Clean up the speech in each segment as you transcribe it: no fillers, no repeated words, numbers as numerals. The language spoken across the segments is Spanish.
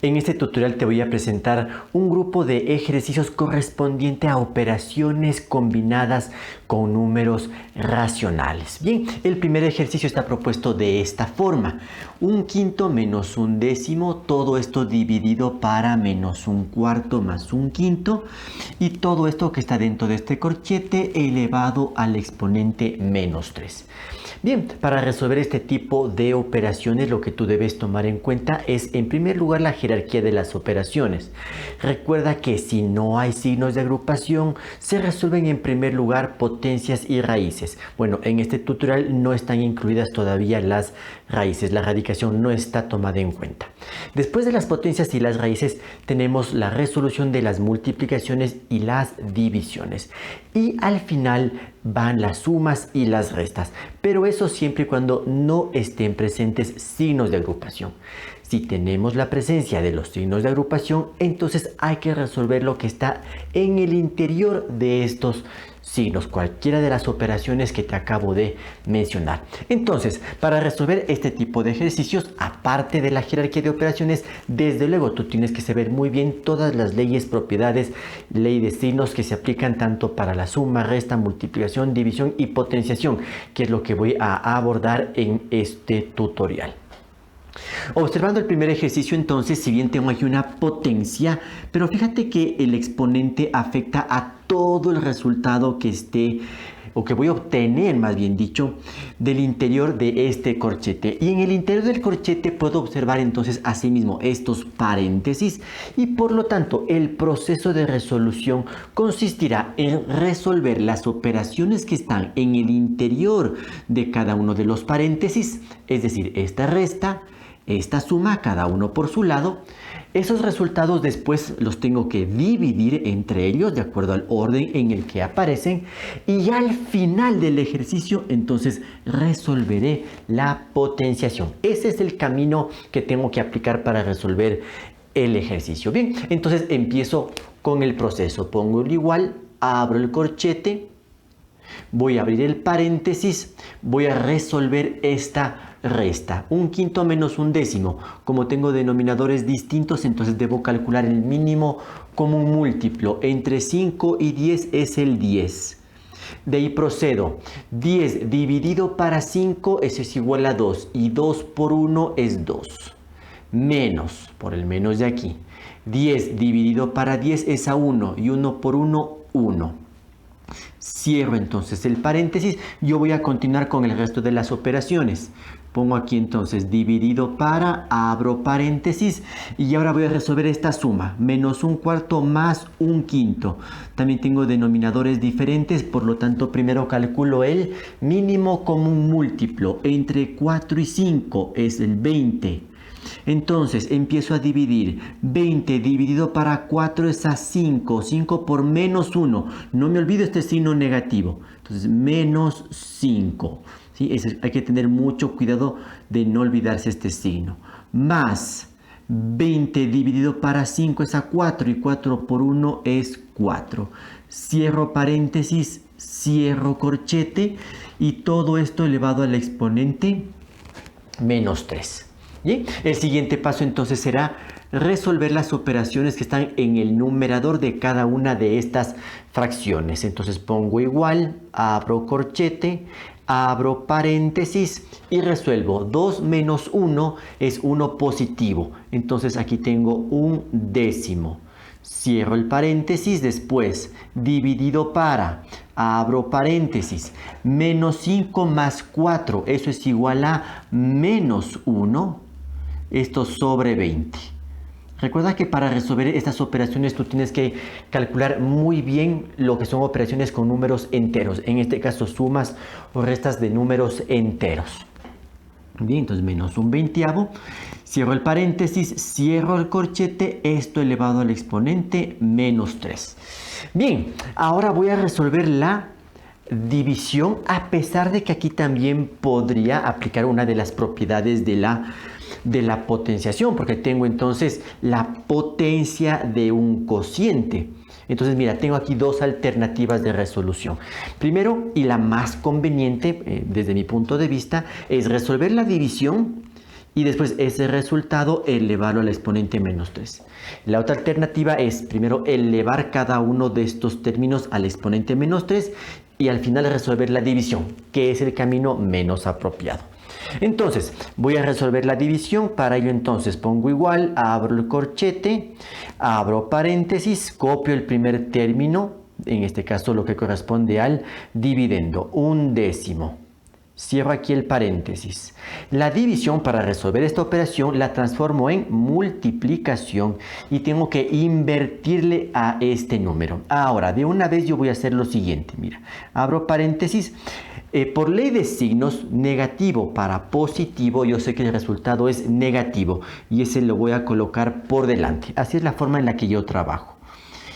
En este tutorial te voy a presentar un grupo de ejercicios correspondiente a operaciones combinadas con números racionales. Bien, el primer ejercicio está propuesto de esta forma. 1/5 menos 1/10, todo esto dividido para menos 1/4 más 1/5, y todo esto que está dentro de este corchete elevado al exponente menos 3. Bien, para resolver este tipo de operaciones lo que tú debes tomar en cuenta es en primer lugar la jerarquía de las operaciones. Recuerda que si no hay signos de agrupación se resuelven en primer lugar potencias y raíces. Bueno, en este tutorial no están incluidas todavía las raíces, la radicación no está tomada en cuenta. Después de las potencias y las raíces tenemos la resolución de las multiplicaciones y las divisiones. Y al final van las sumas y las restas, pero eso siempre y cuando no estén presentes signos de agrupación. Si tenemos la presencia de los signos de agrupación, entonces hay que resolver lo que está en el interior de estos signos, cualquiera de las operaciones que te acabo de mencionar. Entonces, para resolver este tipo de ejercicios, aparte de la jerarquía de operaciones, desde luego tú tienes que saber muy bien todas las leyes, propiedades, ley de signos que se aplican tanto para la suma, resta, multiplicación, división y potenciación, que es lo que voy a abordar en este tutorial. Observando el primer ejercicio, entonces, si bien tengo aquí una potencia, pero fíjate que el exponente afecta a todo el resultado que esté, o que voy a obtener, más bien dicho, del interior de este corchete. Y en el interior del corchete puedo observar entonces asimismo estos paréntesis, y por lo tanto el proceso de resolución consistirá en resolver las operaciones que están en el interior de cada uno de los paréntesis, es decir, esta resta, esta suma, cada uno por su lado. Esos resultados después los tengo que dividir entre ellos de acuerdo al orden en el que aparecen, y ya al final del ejercicio entonces resolveré la potenciación. Ese es el camino que tengo que aplicar para resolver el ejercicio. Bien, entonces empiezo con el proceso. Pongo el igual, abro el corchete, voy a abrir el paréntesis, voy a resolver esta resta. 1/5 menos 1/10. Como tengo denominadores distintos, entonces debo calcular el mínimo común múltiplo. Entre 5 y 10 es el 10. De ahí procedo. 10 dividido para 5, eso es igual a 2. Y 2 por 1 es 2. Menos, por el menos de aquí. 10 dividido para 10 es a 1. Y 1 por 1, 1. Cierro entonces el paréntesis. Yo voy a continuar con el resto de las operaciones. Pongo aquí entonces dividido para, abro paréntesis, y ahora voy a resolver esta suma. Menos 1/4 más 1/5. También tengo denominadores diferentes, por lo tanto primero calculo el mínimo común múltiplo. Entre 4 y 5 es el 20. Entonces empiezo a dividir. 20 dividido para 4 es a 5. 5 por menos 1. No me olvido este signo negativo. Entonces menos 5. ¿Sí? Hay que tener mucho cuidado de no olvidarse este signo. Más 20 dividido para 5 es a 4. Y 4 por 1 es 4. Cierro paréntesis, cierro corchete. Y todo esto elevado al exponente menos 3. Bien, el siguiente paso entonces será resolver las operaciones que están en el numerador de cada una de estas fracciones. Entonces pongo igual, abro corchete, abro paréntesis y resuelvo. 2 menos 1 es 1 positivo. Entonces aquí tengo 1/10. Cierro el paréntesis, después dividido para, abro paréntesis, menos 5 más 4, eso es igual a menos 1. Esto sobre 20. Recuerda que para resolver estas operaciones tú tienes que calcular muy bien lo que son operaciones con números enteros. En este caso sumas o restas de números enteros. Bien, entonces menos 1/20. Cierro el paréntesis, cierro el corchete, esto elevado al exponente menos 3. Bien, ahora voy a resolver la división, a pesar de que aquí también podría aplicar una de las propiedades de la potenciación, porque tengo entonces la potencia de un cociente. Entonces mira, tengo aquí dos alternativas de resolución. Primero, y la más conveniente desde mi punto de vista, es resolver la división y después ese resultado elevarlo al exponente menos 3. La otra alternativa es primero elevar cada uno de estos términos al exponente menos 3 y al final resolver la división, que es el camino menos apropiado. Entonces, voy a resolver la división. Para ello entonces pongo igual, abro el corchete, abro paréntesis, copio el primer término, en este caso lo que corresponde al dividendo, 1/10. Cierro aquí el paréntesis. La división, para resolver esta operación, la transformo en multiplicación y tengo que invertirle a este número. Ahora, de una vez yo voy a hacer lo siguiente. Mira, abro paréntesis. Por ley de signos, negativo para positivo, yo sé que el resultado es negativo y ese lo voy a colocar por delante. Así es la forma en la que yo trabajo.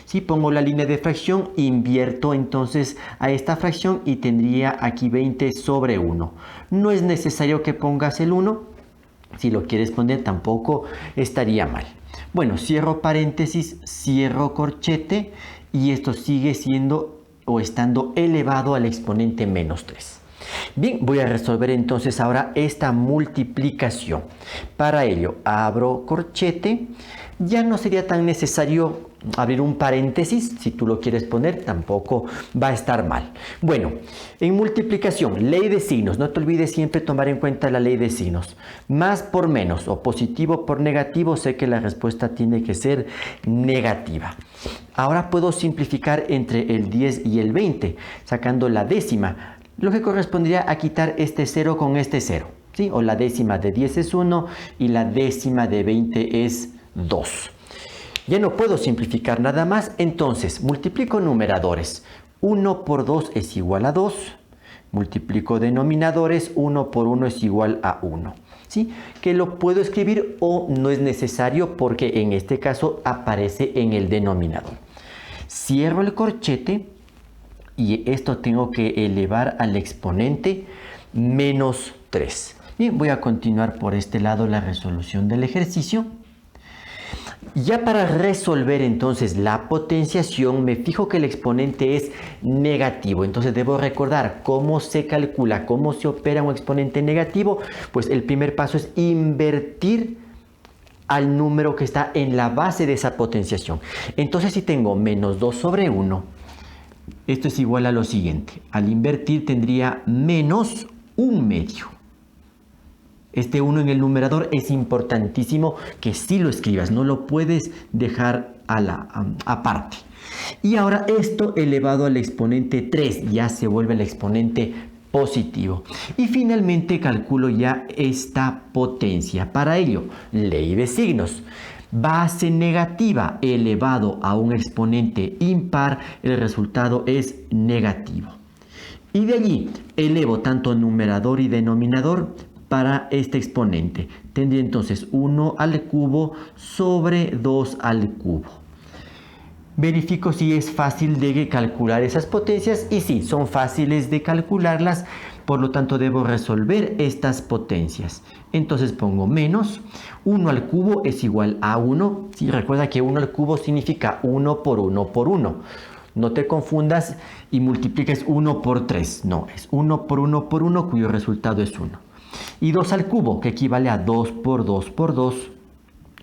Si pongo la línea de fracción, invierto entonces a esta fracción y tendría aquí 20 sobre 1. No es necesario que pongas el 1. Si lo quieres poner tampoco estaría mal. Bueno, cierro paréntesis, cierro corchete y esto sigue siendo o estando elevado al exponente menos 3. Bien, voy a resolver entonces ahora esta multiplicación. Para ello, abro corchete. Ya no sería tan necesario abrir un paréntesis. Si tú lo quieres poner, tampoco va a estar mal. Bueno, en multiplicación, ley de signos. No te olvides siempre tomar en cuenta la ley de signos. Más por menos o positivo por negativo, sé que la respuesta tiene que ser negativa. Ahora puedo simplificar entre el 10 y el 20, sacando la décima, lo que correspondería a quitar este 0 con este 0, ¿sí? O la décima de 10 es 1 y la décima de 20 es 2. Ya no puedo simplificar nada más, entonces multiplico numeradores. 1 por 2 es igual a 2. Multiplico denominadores, 1 por 1 es igual a 1. ¿Sí? Que lo puedo escribir o no es necesario porque en este caso aparece en el denominador. Cierro el corchete y esto tengo que elevar al exponente menos 3. Bien, voy a continuar por este lado la resolución del ejercicio. Ya para resolver entonces la potenciación me fijo que el exponente es negativo, entonces debo recordar cómo se calcula, cómo se opera un exponente negativo. Pues el primer paso es invertir al número que está en la base de esa potenciación. Entonces si tengo menos 2 sobre 1, esto es igual a lo siguiente. Al invertir tendría menos 1/2. Este 1 en el numerador es importantísimo que sí lo escribas, no lo puedes dejar aparte. Y ahora esto elevado al exponente 3 ya se vuelve el exponente positivo. Y finalmente calculo ya esta potencia. Para ello, ley de signos. Base negativa elevado a un exponente impar, el resultado es negativo. Y de allí elevo tanto numerador y denominador para este exponente. Tendría entonces 1 al cubo sobre 2 al cubo. Verifico si es fácil de calcular esas potencias y sí, son fáciles de calcularlas, por lo tanto debo resolver estas potencias. Entonces pongo menos 1 al cubo es igual a 1. Sí, recuerda que 1 al cubo significa 1 por 1 por 1. No te confundas y multipliques 1 por 3. No, es 1 por 1 por 1 cuyo resultado es 1. Y 2 al cubo, que equivale a 2 por 2 por 2,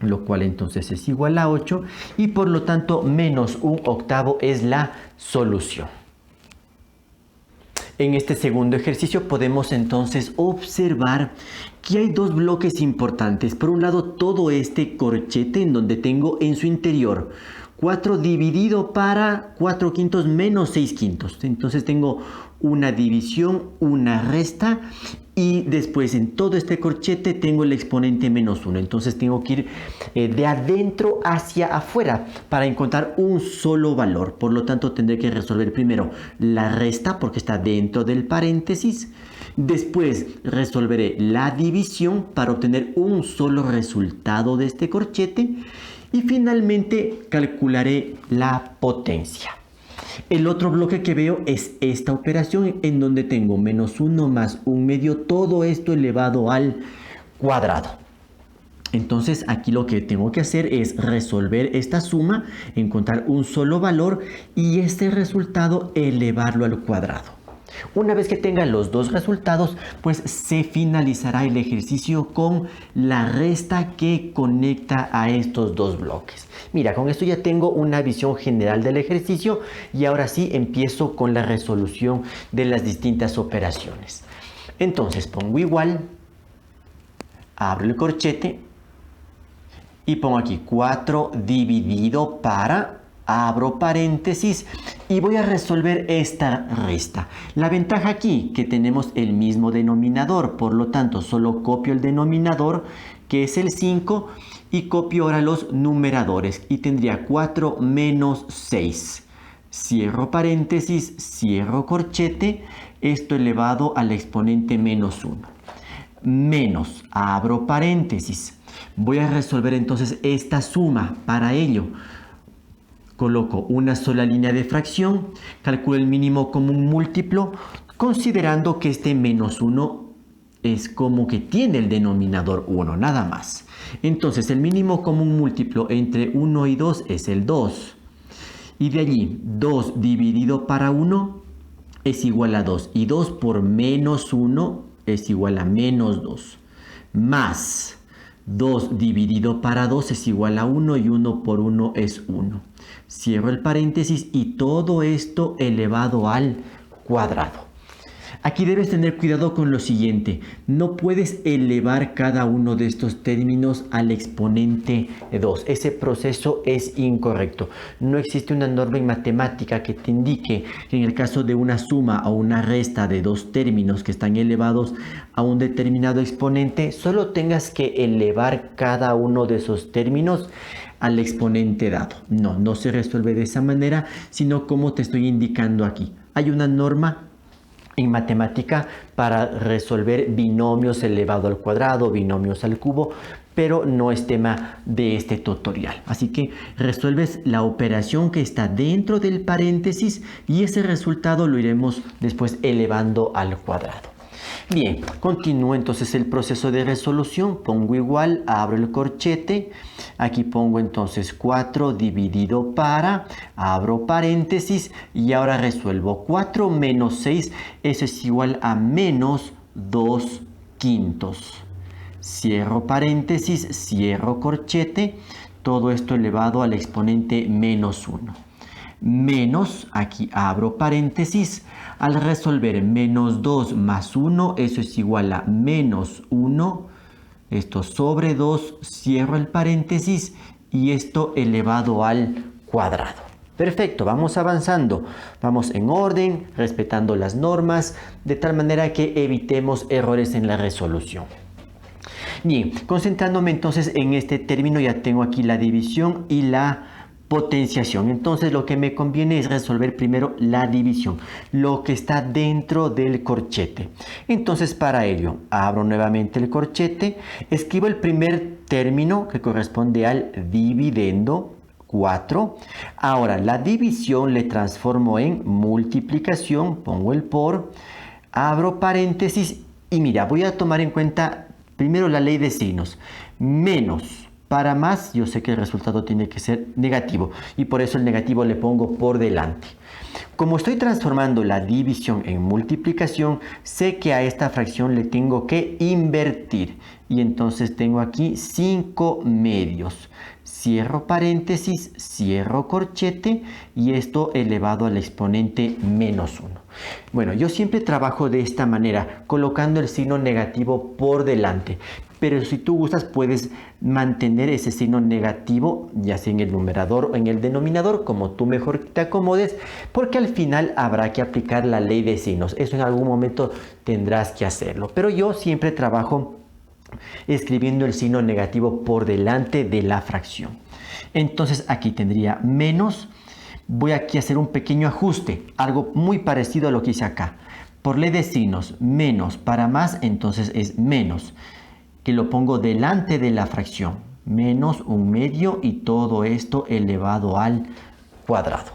lo cual entonces es igual a 8, y por lo tanto menos 1/8 es la solución. En este segundo ejercicio podemos entonces observar que hay dos bloques importantes. Por un lado, todo este corchete en donde tengo en su interior 4 dividido para 4/5 menos 6/5. Entonces tengo una división, una resta y después en todo este corchete tengo el exponente menos 1. Entonces tengo que ir de adentro hacia afuera para encontrar un solo valor. Por lo tanto tendré que resolver primero la resta porque está dentro del paréntesis. Después resolveré la división para obtener un solo resultado de este corchete. Y finalmente calcularé la potencia. El otro bloque que veo es esta operación en donde tengo menos 1 más 1/2, todo esto elevado al cuadrado. Entonces aquí lo que tengo que hacer es resolver esta suma, encontrar un solo valor y este resultado elevarlo al cuadrado. Una vez que tenga los dos resultados, pues se finalizará el ejercicio con la resta que conecta a estos dos bloques. Mira, con esto ya tengo una visión general del ejercicio y ahora sí empiezo con la resolución de las distintas operaciones. Entonces pongo igual, abro el corchete y pongo aquí 4 dividido para, abro paréntesis y voy a resolver esta resta. La ventaja aquí que tenemos el mismo denominador, por lo tanto solo copio el denominador que es el 5 y copio ahora los numeradores y tendría 4 menos 6. Cierro paréntesis, cierro corchete, esto elevado al exponente menos 1. Menos, abro paréntesis. Voy a resolver entonces esta suma. Para ello, coloco una sola línea de fracción, calculo el mínimo común múltiplo, considerando que este menos 1 es como que tiene el denominador 1, nada más. Entonces el mínimo común múltiplo entre 1 y 2 es el 2. Y de allí 2 dividido para 1 es igual a 2. Y 2 por menos 1 es igual a menos 2. Más 2 dividido para 2 es igual a 1 y 1 por 1 es 1. Cierro el paréntesis y todo esto elevado al cuadrado. Aquí debes tener cuidado con lo siguiente. No puedes elevar cada uno de estos términos al exponente 2. Ese proceso es incorrecto. No existe una norma en matemática que te indique que en el caso de una suma o una resta de dos términos que están elevados a un determinado exponente, solo tengas que elevar cada uno de esos términos al exponente dado. No se resuelve de esa manera, sino como te estoy indicando aquí. Hay una norma en matemática para resolver binomios elevado al cuadrado, binomios al cubo, pero no es tema de este tutorial. Así que resuelves la operación que está dentro del paréntesis y ese resultado lo iremos después elevando al cuadrado. Bien, continúo entonces el proceso de resolución. Pongo igual, abro el corchete. Aquí pongo entonces 4 dividido para, abro paréntesis y ahora resuelvo 4 menos 6, eso es igual a menos 2 quintos. Cierro paréntesis, cierro corchete, todo esto elevado al exponente menos 1. Menos, aquí abro paréntesis, al resolver menos 2 más 1, eso es igual a menos 1. Esto sobre 2, cierro el paréntesis y esto elevado al cuadrado. Perfecto, vamos avanzando. Vamos en orden, respetando las normas, de tal manera que evitemos errores en la resolución. Bien, concentrándome entonces en este término, ya tengo aquí la división y la potenciación. Entonces lo que me conviene es resolver primero la división, lo que está dentro del corchete. Entonces para ello abro nuevamente el corchete, escribo el primer término que corresponde al dividendo 4. Ahora la división le transformo en multiplicación, pongo el por, abro paréntesis y mira, voy a tomar en cuenta primero la ley de signos. Menos para más, yo sé que el resultado tiene que ser negativo y por eso el negativo le pongo por delante. Como estoy transformando la división en multiplicación, sé que a esta fracción le tengo que invertir y entonces tengo aquí 5 medios. Cierro paréntesis, cierro corchete y esto elevado al exponente menos 1. Bueno, yo siempre trabajo de esta manera, colocando el signo negativo por delante. Pero si tú gustas puedes mantener ese signo negativo ya sea en el numerador o en el denominador, como tú mejor te acomodes, porque al final habrá que aplicar la ley de signos. Eso en algún momento tendrás que hacerlo. Pero yo siempre trabajo escribiendo el signo negativo por delante de la fracción. Entonces aquí tendría menos. Voy aquí a hacer un pequeño ajuste, algo muy parecido a lo que hice acá. Por ley de signos, menos para más, entonces es menos, que lo pongo delante de la fracción, menos 1/2 y todo esto elevado al cuadrado.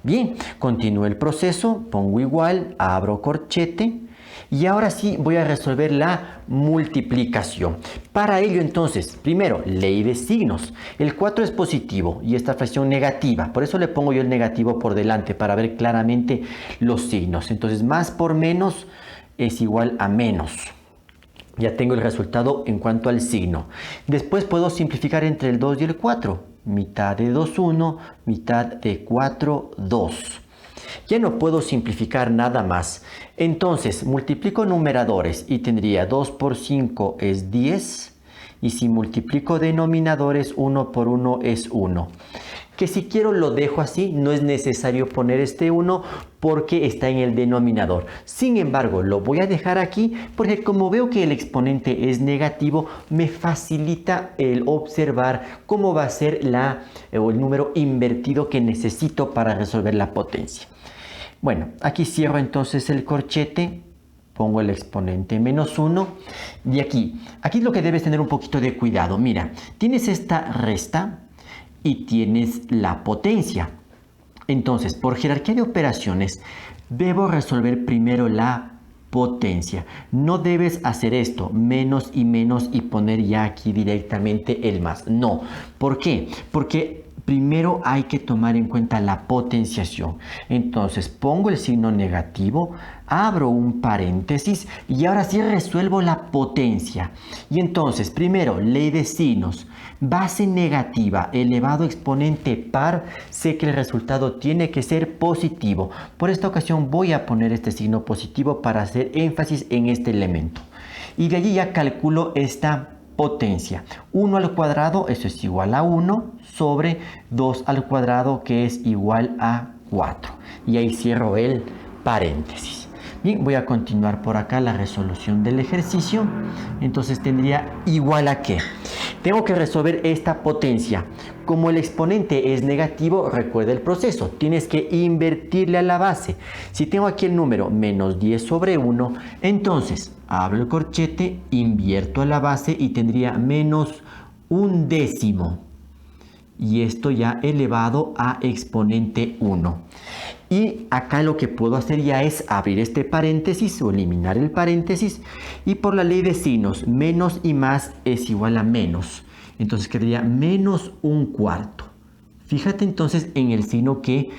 Bien, continúo el proceso, pongo igual, abro corchete Y ahora sí voy a resolver la multiplicación. Para ello entonces, primero, ley de signos. El 4 es positivo y esta fracción negativa. Por eso le pongo yo el negativo por delante para ver claramente los signos. Entonces, más por menos es igual a menos. Ya tengo el resultado en cuanto al signo. Después puedo simplificar entre el 2 y el 4. Mitad de 2, 1, mitad de 4, 2. Ya no puedo simplificar nada más. Entonces, multiplico numeradores y tendría 2 por 5 es 10. Y si multiplico denominadores, 1 por 1 es 1. Que si quiero lo dejo así, no es necesario poner este 1 porque está en el denominador. Sin embargo, lo voy a dejar aquí porque como veo que el exponente es negativo, me facilita el observar cómo va a ser el número invertido que necesito para resolver la potencia. Bueno, aquí cierro entonces el corchete. Pongo el exponente menos 1. Y aquí lo que debes tener un poquito de cuidado. Mira, tienes esta resta y tienes la potencia. Entonces, por jerarquía de operaciones, debo resolver primero la potencia. No debes hacer esto, menos y poner ya aquí directamente el más. No. ¿Por qué? Porque primero hay que tomar en cuenta la potenciación. Entonces pongo el signo negativo, abro un paréntesis y ahora sí resuelvo la potencia. Y entonces primero ley de signos, base negativa elevado a exponente par, sé que el resultado tiene que ser positivo. Por esta ocasión voy a poner este signo positivo para hacer énfasis en este elemento. Y de allí ya calculo esta potencia. 1 al cuadrado, eso es igual a 1 sobre 2 al cuadrado, que es igual a 4. Y ahí cierro el paréntesis. Bien, voy a continuar por acá la resolución del ejercicio. Entonces tendría igual a ¿qué? Tengo que resolver esta potencia. Como el exponente es negativo, recuerda el proceso. Tienes que invertirle a la base. Si tengo aquí el número menos 10 sobre 1, entonces abro el corchete, invierto a la base y tendría menos 1/10. Y esto ya elevado a exponente 1. Y acá lo que puedo hacer ya es abrir este paréntesis o eliminar el paréntesis. Y por la ley de signos, menos y más es igual a menos. Entonces quedaría menos 1/4. Fíjate entonces en el signo que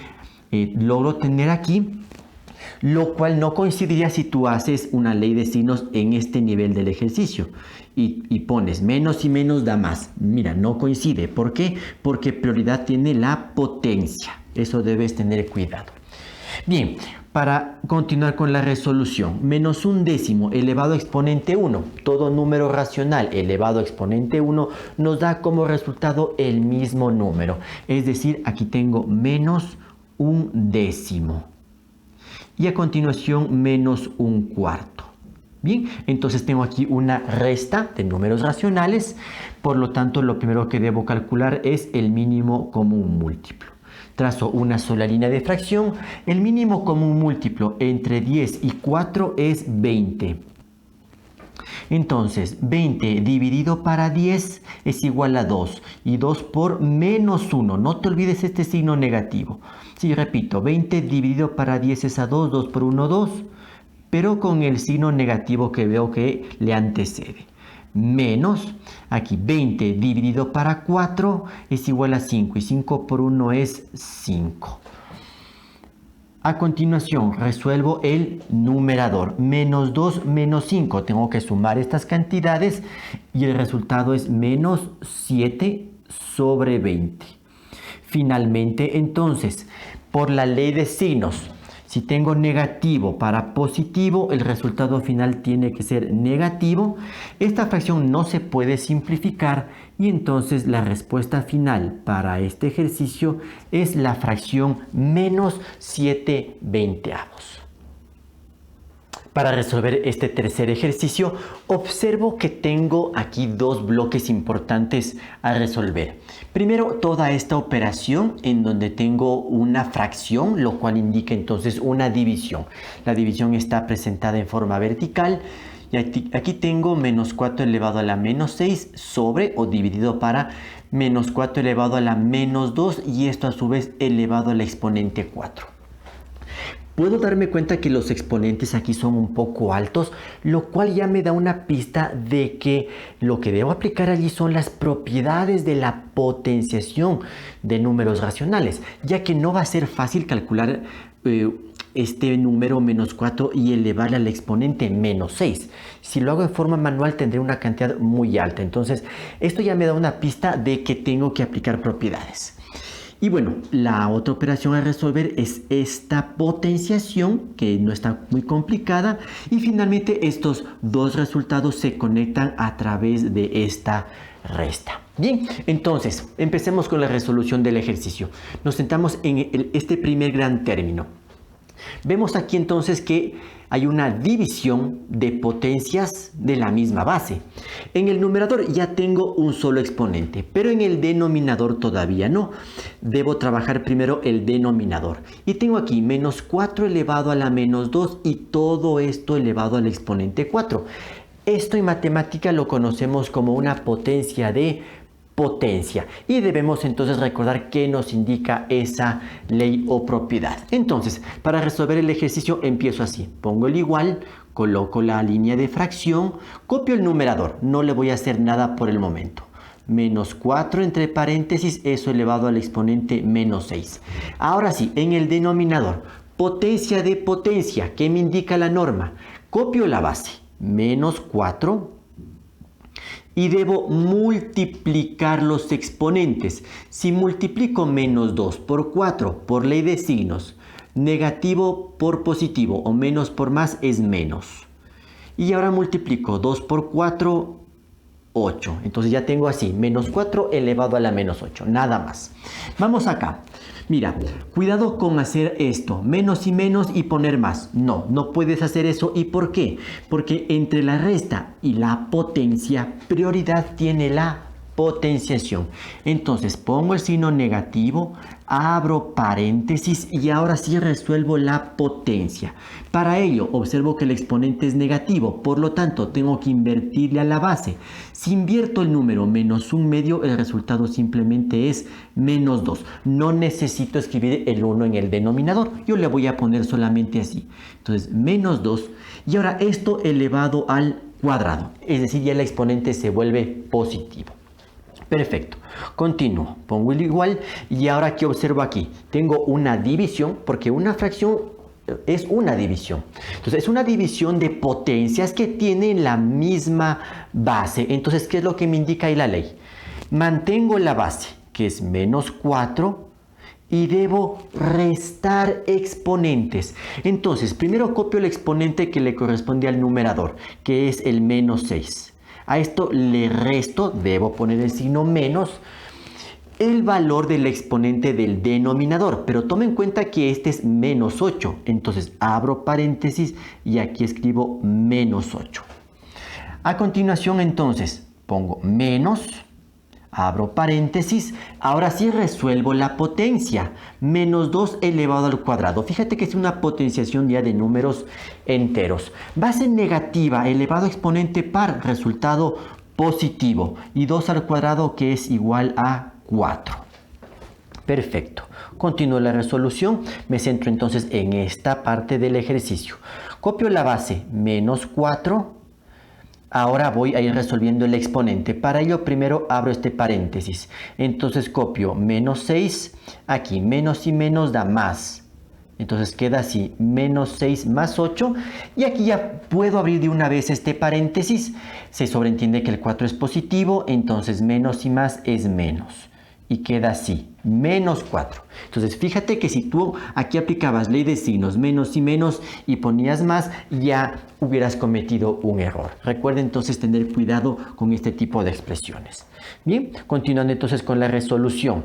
logro tener aquí, lo cual no coincidiría si tú haces una ley de signos en este nivel del ejercicio y pones menos y menos da más. Mira, no coincide. ¿Por qué? Porque prioridad tiene la potencia. Eso debes tener cuidado. Bien, para continuar con la resolución, menos 1/10 elevado a exponente 1, todo número racional elevado a exponente 1 nos da como resultado el mismo número. Es decir, aquí tengo menos 1/10. Y a continuación menos 1/4. Bien, entonces tengo aquí una resta de números racionales. Por lo tanto, lo primero que debo calcular es el mínimo común múltiplo. Trazo una sola línea de fracción. El mínimo común múltiplo entre 10 y 4 es 20. Entonces, 20 dividido para 10 es igual a 2. Y 2 por menos 1. No te olvides este signo negativo. Sí, repito, 20 dividido para 10 es a 2. 2 por 1, 2. Pero con el signo negativo que veo que le antecede. Menos, aquí 20 dividido para 4 es igual a 5. Y 5 por 1 es 5. A continuación, resuelvo el numerador. Menos 2 menos 5. Tengo que sumar estas cantidades y el resultado es menos 7 sobre 20. Finalmente, entonces, por la ley de signos, si tengo negativo para positivo, el resultado final tiene que ser negativo. Esta fracción no se puede simplificar y entonces la respuesta final para este ejercicio es la fracción menos 7/20. Para resolver este tercer ejercicio, observo que tengo aquí dos bloques importantes a resolver. Primero, toda esta operación en donde tengo una fracción, lo cual indica entonces una división. La división está presentada en forma vertical. Y aquí tengo menos 4 elevado a la menos 6 sobre o dividido para menos 4 elevado a la menos 2 y esto a su vez elevado al exponente 4. puedo darme cuenta que los exponentes aquí son un poco altos, lo cual ya me da una pista de que lo que debo aplicar allí son las propiedades de la potenciación de números racionales, ya que no va a ser fácil calcular este número menos 4 y elevarle al exponente menos 6. Si lo hago en forma manual tendré una cantidad muy alta. Entonces esto ya me da una pista de que tengo que aplicar propiedades. Y bueno, la otra operación a resolver es esta potenciación, que no está muy complicada. Y finalmente estos dos resultados se conectan a través de esta resta. Bien, entonces empecemos con la resolución del ejercicio. Nos sentamos en este primer gran término. Vemos aquí entonces que hay una división de potencias de la misma base. En el numerador ya tengo un solo exponente, pero en el denominador todavía no. Debo trabajar primero el denominador. Y tengo aquí menos 4 elevado a la menos 2 y todo esto elevado al exponente 4. Esto en matemática lo conocemos como una potencia de potencia y debemos entonces recordar qué nos indica esa ley o propiedad. Entonces, para resolver el ejercicio empiezo así, pongo el igual, coloco la línea de fracción, copio el numerador, no le voy a hacer nada por el momento. Menos 4 entre paréntesis, eso elevado al exponente menos 6. Ahora sí, en el denominador, potencia de potencia, ¿qué me indica la norma? Copio la base, menos 4 y debo multiplicar los exponentes. Si multiplico menos 2 por 4 por ley de signos, negativo por positivo o menos por más es menos. Y ahora multiplico 2 por 4, 8. Entonces ya tengo así, menos 4 elevado a la menos 8, nada más. Vamos acá. Mira, cuidado con hacer esto, menos y menos y poner más. No, no puedes hacer eso. ¿Y por qué? Porque entre la resta y la potencia, prioridad tiene la potenciación. Entonces pongo el signo negativo, abro paréntesis y ahora sí resuelvo la potencia. Para ello observo que el exponente es negativo, por lo tanto tengo que invertirle a la base. Si invierto el número menos un medio, el resultado simplemente es menos 2. No necesito escribir el 1 en el denominador, yo le voy a poner solamente así. Entonces menos 2 y ahora esto elevado al cuadrado, es decir, ya el exponente se vuelve positivo. Perfecto, continúo, pongo el igual y ahora ¿qué observo aquí? Tengo una división, porque una fracción es una división. Entonces es una división de potencias que tienen la misma base. Entonces, ¿qué es lo que me indica ahí la ley? Mantengo la base, que es menos 4, y debo restar exponentes. Entonces, primero copio el exponente que le corresponde al numerador, que es el menos 6. A esto le resto, debo poner el signo menos, el valor del exponente del denominador. Pero tome en cuenta que este es menos 8. Entonces abro paréntesis y aquí escribo menos 8. A continuación entonces pongo menos, abro paréntesis, ahora sí resuelvo la potencia, menos 2 elevado al cuadrado. Fíjate que es una potenciación ya de números enteros. Base negativa elevado a exponente par, resultado positivo. Y 2 al cuadrado que es igual a 4. Perfecto. Continúo la resolución. Me centro entonces en esta parte del ejercicio. Copio la base, menos 4. Ahora voy a ir resolviendo el exponente. Para ello primero abro este paréntesis. Entonces copio menos 6. Aquí menos y menos da más. Entonces queda así, menos 6 más 8. Y aquí ya puedo abrir de una vez este paréntesis. Se sobreentiende que el 4 es positivo. Entonces menos y más es menos. Y queda así, menos 4. Entonces fíjate que si tú aquí aplicabas ley de signos, menos y menos, y ponías más, ya hubieras cometido un error. Recuerda entonces tener cuidado con este tipo de expresiones. Bien, continuando entonces con la resolución.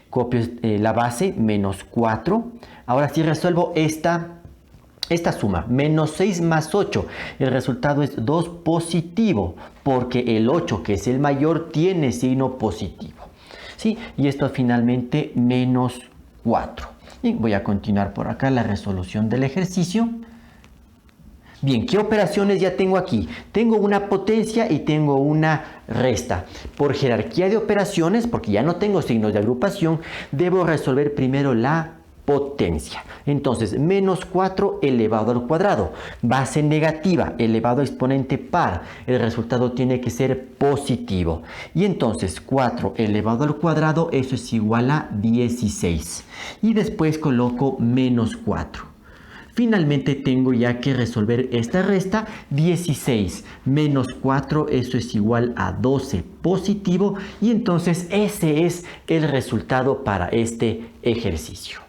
Copio la base, menos 4. Ahora sí resuelvo esta suma, menos 6 más 8. El resultado es 2 positivo, porque el 8, que es el mayor, tiene signo positivo. ¿Sí? Y esto finalmente menos 4. Y voy a continuar por acá la resolución del ejercicio. Bien, ¿qué operaciones ya tengo aquí? Tengo una potencia y tengo una resta. Por jerarquía de operaciones, porque ya no tengo signos de agrupación, debo resolver primero la potencia. Entonces, menos 4 elevado al cuadrado. Base negativa elevado a exponente par. El resultado tiene que ser positivo. Y entonces, 4 elevado al cuadrado, eso es igual a 16. Y después coloco menos 4. Finalmente tengo ya que resolver esta resta. 16 menos 4, eso es igual a 12 positivo. Y entonces ese es el resultado para este ejercicio.